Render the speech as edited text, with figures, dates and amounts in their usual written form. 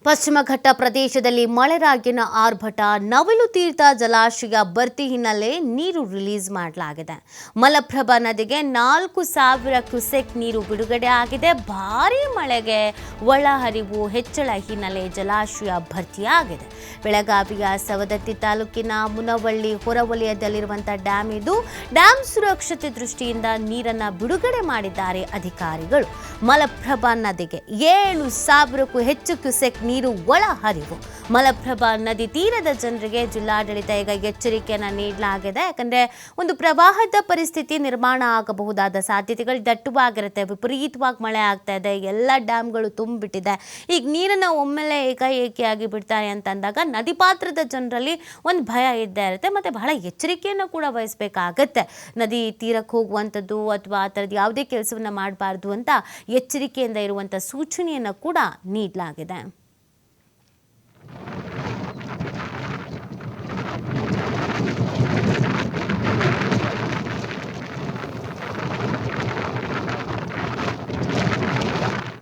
ಪಶ್ಚಿಮ ಘಟ್ಟ ಪ್ರದೇಶದಲ್ಲಿ ಮಳೆರಾಗಿನ ಆರ್ಭಟ. ನವಿಲು ತೀರ್ಥ ಜಲಾಶಯ ಭರ್ತಿ ಹಿನ್ನೆಲೆ ನೀರು ರಿಲೀಸ್ ಮಾಡಲಾಗಿದೆ. ಮಲಪ್ರಭಾ ನದಿಗೆ 4,000 ಕ್ಯೂಸೆಕ್ ನೀರು ಬಿಡುಗಡೆ ಆಗಿದೆ. ಭಾರೀ ಮಳೆಗೆ ಒಳಹರಿವು ಹೆಚ್ಚಳ ಹಿನ್ನೆಲೆ ಜಲಾಶಯ ಭರ್ತಿಯಾಗಿದೆ. ಬೆಳಗಾವಿಯ ಸವದತ್ತಿ ತಾಲೂಕಿನ ಮುನವಳ್ಳಿ ಹೊರವಲಯದಲ್ಲಿರುವಂತಹ ಡ್ಯಾಮ್ ಇದು. ಡ್ಯಾಮ್ ಸುರಕ್ಷತೆ ದೃಷ್ಟಿಯಿಂದ ನೀರನ್ನು ಬಿಡುಗಡೆ ಮಾಡಿದ್ದಾರೆ ಅಧಿಕಾರಿಗಳು. ಮಲಪ್ರಭಾ ನದಿಗೆ 7,000ಕ್ಕೂ ಹೆಚ್ಚು ಕ್ಯೂಸೆಕ್ ನೀರು ಒಳಹರಿವು. ಮಲಪ್ರಭಾ ನದಿ ತೀರದ ಜನರಿಗೆ ಜಿಲ್ಲಾಡಳಿತ ಈಗ ಎಚ್ಚರಿಕೆಯನ್ನು ನೀಡಲಾಗಿದೆ. ಯಾಕಂದರೆ ಒಂದು ಪ್ರವಾಹದ ಪರಿಸ್ಥಿತಿ ನಿರ್ಮಾಣ ಆಗಬಹುದಾದ ಸಾಧ್ಯತೆಗಳು ದಟ್ಟವಾಗಿರುತ್ತೆ. ವಿಪರೀತವಾಗಿ ಮಳೆ ಆಗ್ತಾ ಇದೆ, ಎಲ್ಲ ಡ್ಯಾಮ್ಗಳು ತುಂಬಿಬಿಟ್ಟಿದೆ. ಈಗ ನೀರನ್ನು ಒಮ್ಮೆಲೆ ಏಕಾಏಕಿಯಾಗಿ ಬಿಡ್ತಾರೆ ಅಂತಂದಾಗ ನದಿ ಪಾತ್ರದ ಜನರಲ್ಲಿ ಒಂದು ಭಯ ಇದ್ದೇ ಇರುತ್ತೆ. ಮತ್ತು ಬಹಳ ಎಚ್ಚರಿಕೆಯನ್ನು ಕೂಡ ವಹಿಸಬೇಕಾಗತ್ತೆ. ನದಿ ತೀರಕ್ಕೆ ಹೋಗುವಂಥದ್ದು ಅಥವಾ ಆ ಥರದ್ದು ಯಾವುದೇ ಕೆಲಸವನ್ನು ಮಾಡಬಾರ್ದು ಅಂತ ಎಚ್ಚರಿಕೆಯಿಂದ ಇರುವಂಥ ಸೂಚನೆಯನ್ನು ಕೂಡ ನೀಡಲಾಗಿದೆ.